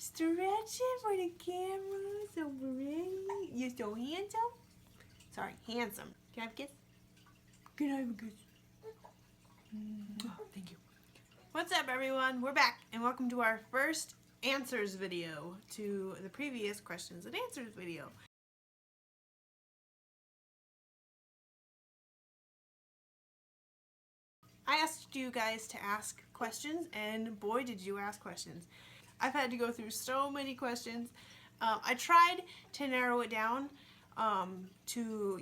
Stretch it for the camera. So pretty. You're so handsome. Sorry, handsome. Can I have a kiss? Can I have a kiss? Oh, thank you. What's up, everyone? We're back, and welcome to our first answers video to the previous questions and answers video. I asked you guys to ask questions, and boy, did you ask questions. I've had to go through so many questions. I tried to narrow it down to,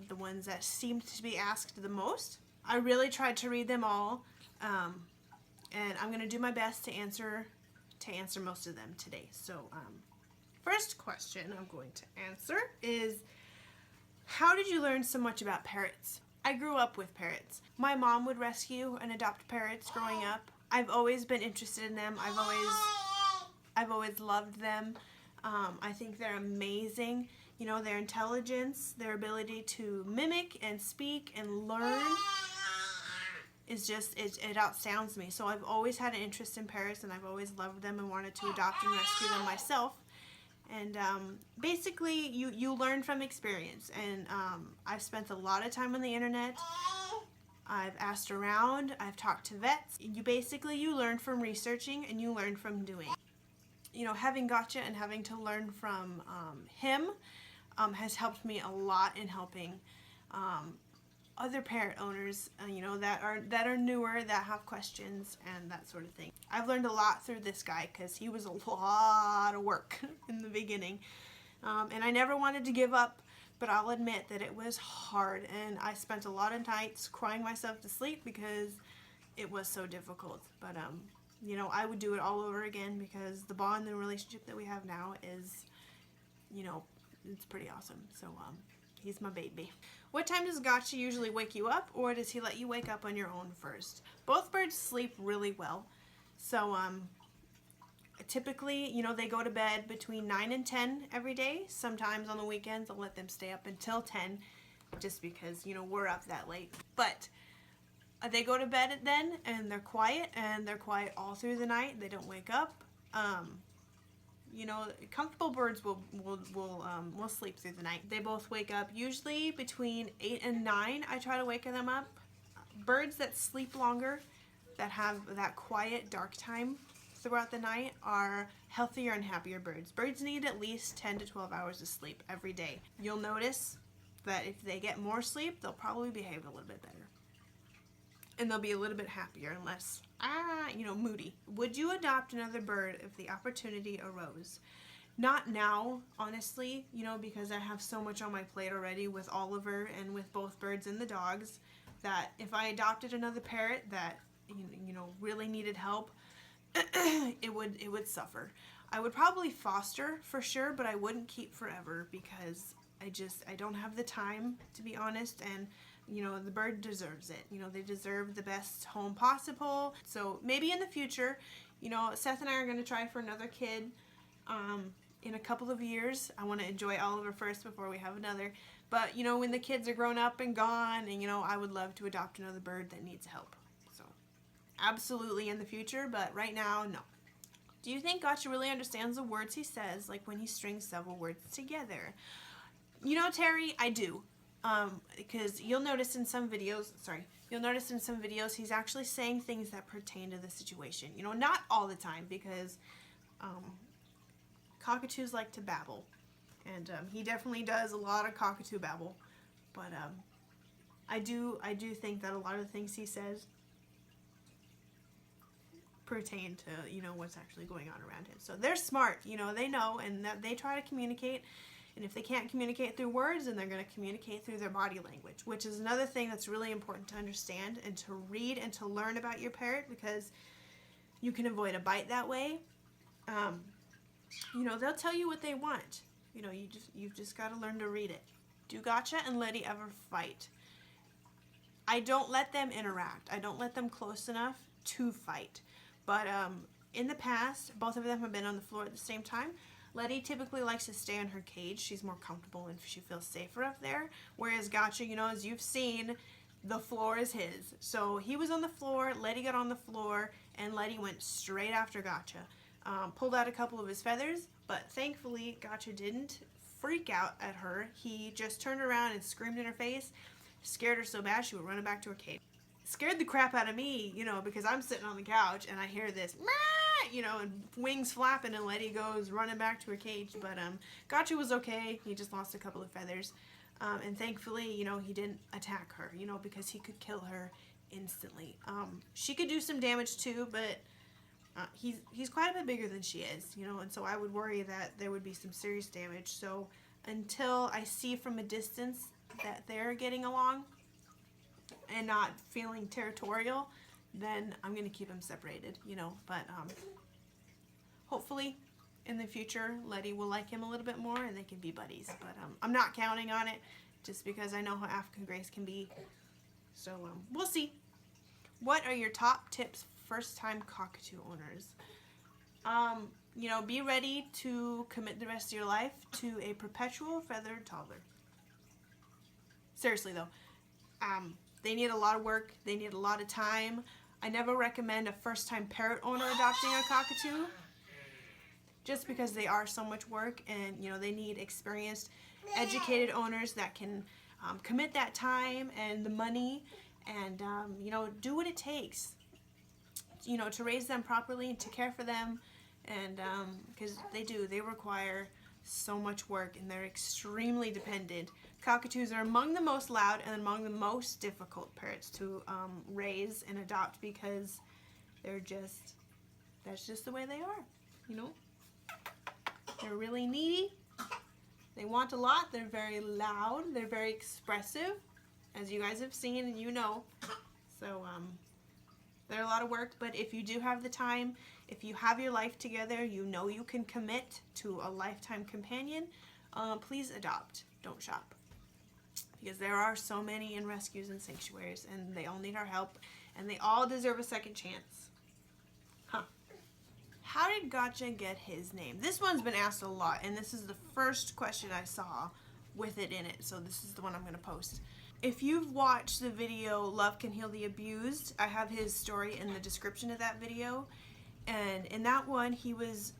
the ones that seemed to be asked the most. I really tried to read them all, and I'm going to do my best to answer most of them today. So, first question I'm going to answer is, how did you learn so much about parrots? I grew up with parrots. My mom would rescue and adopt parrots growing up. I've always been interested in them. I've always loved them. I think they're amazing. You know, their intelligence, their ability to mimic and speak and learn is just, it outsounds me. So I've always had an interest in parrots, and I've always loved them and wanted to adopt and rescue them myself. And basically, you learn from experience. And I've spent a lot of time on the internet. I've asked around. I've talked to vets. You learn from researching, and you learn from doing. You know, having Gotcha and having to learn from him has helped me a lot in helping other parrot owners, that are newer, that have questions and that sort of thing. I've learned a lot through this guy because he was a lot of work in the beginning, and I never wanted to give up, but I'll admit that it was hard, and I spent a lot of nights crying myself to sleep because it was so difficult. But I would do it all over again because the bond and relationship that we have now is, it's pretty awesome. So he's my baby. What time does Gotcha usually wake you up, or does he let you wake up on your own first? Both birds sleep really well. So typically, they go to bed between 9 and 10 every day. Sometimes on the weekends I'll let them stay up until 10 just because, we're up that late. But they go to bed then, and they're quiet all through the night. They don't wake up. Comfortable birds will sleep through the night. They both wake up usually between 8 and 9. I try to wake them up. Birds that sleep longer, that have that quiet, dark time throughout the night, are healthier and happier birds. Birds need at least 10 to 12 hours of sleep every day. You'll notice that if they get more sleep, they'll probably behave a little bit better. And they'll be a little bit happier and less, moody. Would you adopt another bird if the opportunity arose? Not now, honestly, because I have so much on my plate already with Oliver and with both birds and the dogs, that if I adopted another parrot that, really needed help, it would suffer. I would probably foster for sure, but I wouldn't keep forever because I don't have the time, to be honest, and the bird deserves it. They deserve the best home possible. So maybe in the future, Seth and I are going to try for another kid in a couple of years. I want to enjoy Oliver first before we have another. But, when the kids are grown up and gone, and, I would love to adopt another bird that needs help. So absolutely in the future, but right now, no. Do you think Gotcha really understands the words he says, like when he strings several words together? Terry, I do. Because you'll notice in some videos he's actually saying things that pertain to the situation. Not all the time, because cockatoos like to babble, and he definitely does a lot of cockatoo babble. But I do think that a lot of the things he says pertain to what's actually going on around him. So they're smart. They know, and that they try to communicate. And if they can't communicate through words, then they're going to communicate through their body language, which is another thing that's really important to understand and to read and to learn about your parrot, because you can avoid a bite that way. They'll tell you what they want. You've just got to learn to read it. Do Gotcha and Letty ever fight? I don't let them interact. I don't let them close enough to fight. But in the past, both of them have been on the floor at the same time. Letty typically likes to stay in her cage. She's more comfortable and she feels safer up there. Whereas Gotcha, as you've seen, the floor is his. So he was on the floor, Letty got on the floor, and Letty went straight after Gotcha. pulled out a couple of his feathers, but thankfully Gotcha didn't freak out at her. He just turned around and screamed in her face, scared her so bad she would run back to her cage. Scared the crap out of me, you know, because I'm sitting on the couch and I hear this, you know, and wings flapping, and Letty goes running back to her cage. But Gotcha was okay. He just lost a couple of feathers, and thankfully, you know, he didn't attack her, you know, because he could kill her instantly. She could do some damage too, but he's quite a bit bigger than she is, you know, and so I would worry that there would be some serious damage. So until I see from a distance that they're getting along and not feeling territorial, then I'm going to keep them separated, you know. But hopefully in the future Letty will like him a little bit more and they can be buddies. But I'm not counting on it, just because I know how African Grays can be. So we'll see. What are your top tips for first-time cockatoo owners? You know, be ready to commit the rest of your life to a perpetual feathered toddler. Seriously though, they need a lot of work. They need a lot of time. I never recommend a first-time parrot owner adopting a cockatoo, just because they are so much work, and you know, they need experienced, educated owners that can commit that time and the money, and you know, do what it takes, you know, to raise them properly and to care for them. And because they require so much work, and they're extremely dependent. Cockatoos are among the most loud and among the most difficult parrots to raise and adopt, because that's just the way they are, you know. They're really needy. They want a lot. They're very loud. They're very expressive, as you guys have seen and you know. So they're a lot of work, but if you do have the time, if you have your life together, you know you can commit to a lifetime companion, please adopt. Don't shop. Because there are so many in rescues and sanctuaries, and they all need our help, and they all deserve a second chance. Huh. How did Gotcha get his name? This one's been asked a lot, and this is the first question I saw with it in it, so this is the one I'm going to post. If you've watched the video Love Can Heal the Abused, I have his story in the description of that video. And in that one, he was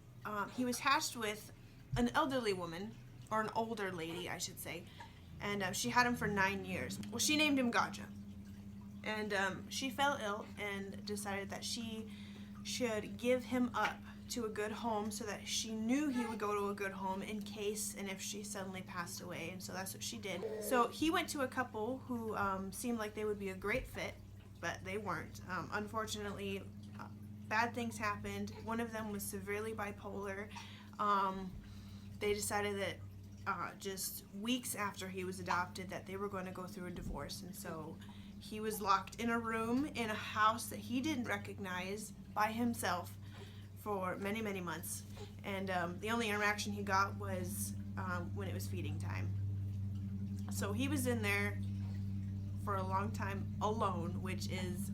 hatched with an elderly woman, or an older lady, I should say, and she had him for 9 years. Well, she named him Gotcha, and she fell ill and decided that she should give him up to a good home, so that she knew he would go to a good home in case and if she suddenly passed away. And so that's what she did. So he went to a couple who seemed like they would be a great fit, but they weren't. Unfortunately, bad things happened. One of them was severely bipolar. They decided that just weeks after he was adopted that they were going to go through a divorce, and so he was locked in a room in a house that he didn't recognize by himself for many, many months. And the only interaction he got was when it was feeding time. So he was in there for a long time alone, which is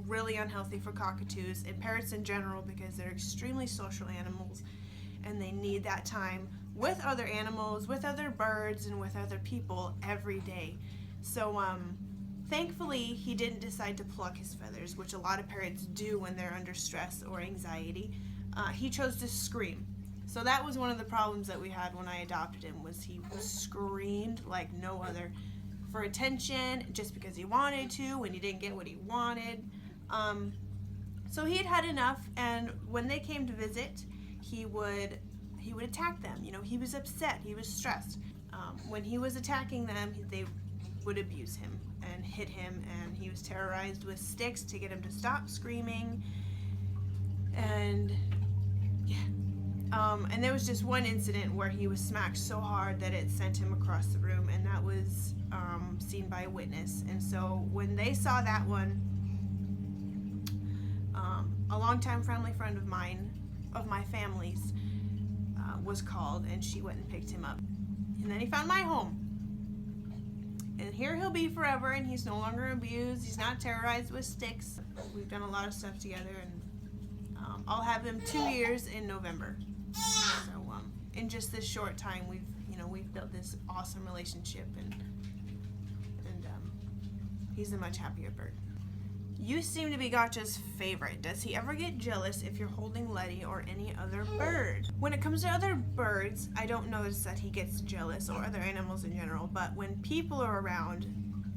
really unhealthy for cockatoos and parrots in general, because they're extremely social animals and they need that time with other animals, with other birds, and with other people every day. So thankfully he didn't decide to pluck his feathers, which a lot of parrots do when they're under stress or anxiety. He chose to scream. So that was one of the problems that we had when I adopted him, was he screamed like no other for attention, just because he wanted to, when he didn't get what he wanted. So he had had enough, and when they came to visit, he would attack them. You know, he was upset, he was stressed. When he was attacking them, they would abuse him and hit him, and he was terrorized with sticks to get him to stop screaming. And yeah, and there was just one incident where he was smacked so hard that it sent him across the room, and that was seen by a witness. And so when they saw that one, a longtime family friend of mine, of my family's, was called, and she went and picked him up. And then he found my home. And here he'll be forever, and he's no longer abused. He's not terrorized with sticks. We've done a lot of stuff together, and I'll have him 2 years in November. So in just this short time, we've built this awesome relationship, and he's a much happier bird. You seem to be Gotcha's favorite. Does he ever get jealous if you're holding Letty or any other bird? When it comes to other birds, I don't notice that he gets jealous, or other animals in general, but when people are around,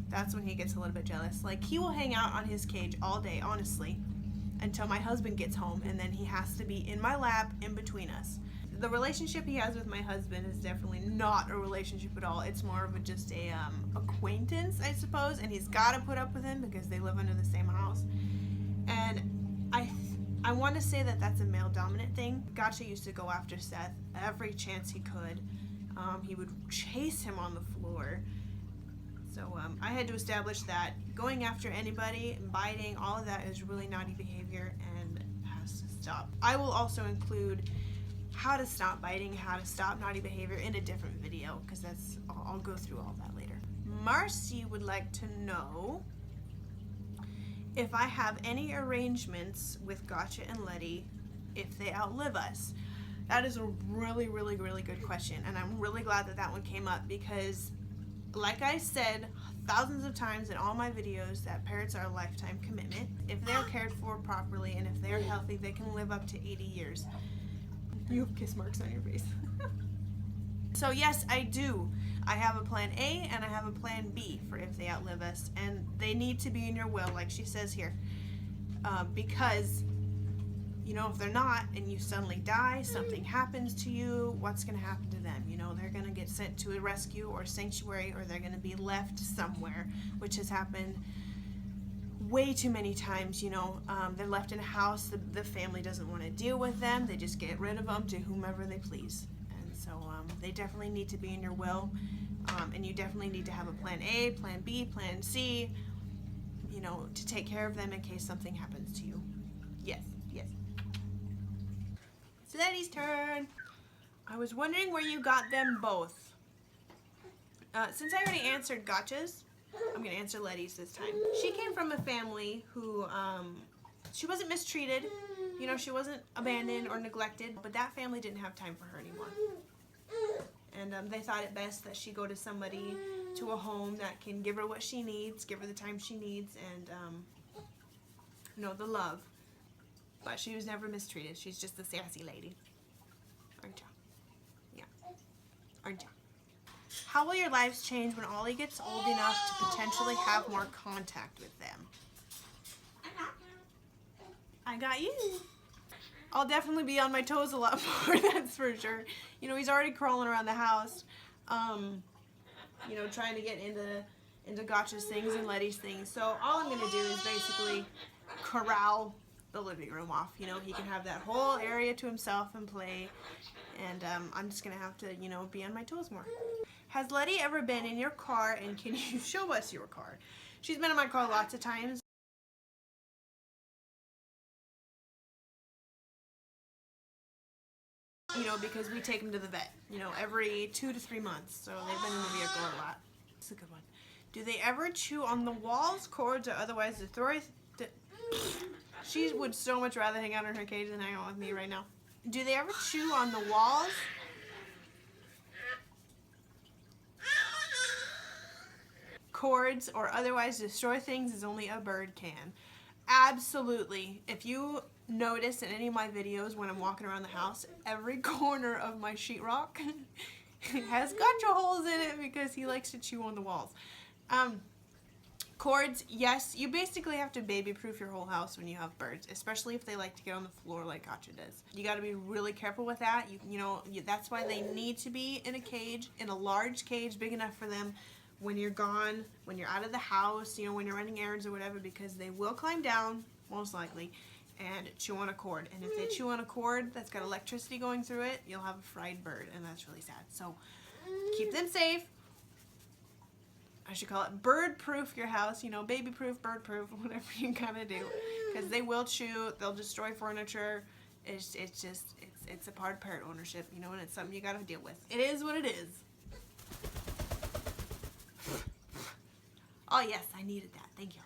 that's when he gets a little bit jealous. Like, he will hang out on his cage all day, honestly, until my husband gets home, and then he has to be in my lap in between us. The relationship he has with my husband is definitely not a relationship at all. It's more of just a acquaintance, I suppose, and he's got to put up with him because they live under the same house. And I want to say that that's a male dominant thing. Gotcha used to go after Seth every chance he could. He would chase him on the floor. So I had to establish that going after anybody, biting, all of that is really naughty behavior and has to stop. I will also include how to stop biting, how to stop naughty behavior in a different video, because I'll go through all that later. Marcy would like to know if I have any arrangements with Gotcha and Letty if they outlive us. That is a really, really, really good question, and I'm really glad that that one came up, because like I said thousands of times in all my videos, that parrots are a lifetime commitment. If they're cared for properly and if they're healthy, they can live up to 80 years. You have kiss marks on your face. So yes, I do. I have a plan A and I have a plan B for if they outlive us, and they need to be in your will, like she says here, because you know, if they're not and you suddenly die, something happens to you, what's going to happen to them? You know, they're going to get sent to a rescue or sanctuary, or they're going to be left somewhere, which has happened way too many times. You know, they're left in a house, the family doesn't want to deal with them, they just get rid of them to whomever they please. And so they definitely need to be in your will, and you definitely need to have a plan A, plan B, plan C, you know, to take care of them in case something happens to you. Yes, yes. It's Letty's turn. I was wondering where you got them both. Since I already answered Gotcha's, I'm going to answer Letty's this time. She came from a family who, she wasn't mistreated, you know, she wasn't abandoned or neglected, but that family didn't have time for her anymore. And they thought it best that she go to somebody, to a home that can give her what she needs, give her the time she needs, and, you know, the love. But she was never mistreated. She's just a sassy lady. Aren't you? Yeah. Aren't you? How will your lives change when Ollie gets old enough to potentially have more contact with them? I got you. I'll definitely be on my toes a lot more, that's for sure. You know, he's already crawling around the house, you know, trying to get into Gotcha's things and Letty's things. So all I'm going to do is basically corral the living room off. You know, he can have that whole area to himself and play, and I'm just going to have to, you know, be on my toes more. Has Letty ever been in your car, and can you show us your car? She's been in my car lots of times. You know, because we take them to the vet, you know, every 2 to 3 months. So they've been in the vehicle a lot. It's a good one. Do they ever chew on the walls, cords, or otherwise destroy? She would so much rather hang out in her cage than hang out with me right now. Do they ever chew on the walls? Cords, or otherwise destroy things as only a bird can? Absolutely. If you notice in any of my videos when I'm walking around the house, every corner of my sheetrock has Gotcha holes in it because he likes to chew on the walls. Cords, yes, you basically have to baby-proof your whole house when you have birds, especially if they like to get on the floor like Gotcha does. You got to be really careful with that. You know, that's why they need to be in a cage, in a large cage, big enough for them when you're gone, when you're out of the house, you know, when you're running errands or whatever, because they will climb down, most likely, and chew on a cord. And if they chew on a cord that's got electricity going through it, you'll have a fried bird, and that's really sad. So keep them safe. I should call it bird-proof your house, you know, baby-proof, bird-proof, whatever you gotta do, because they will chew, they'll destroy furniture. It's a part of parrot ownership, you know, and it's something you gotta deal with. It is what it is. Oh yes, I needed that. Thank you.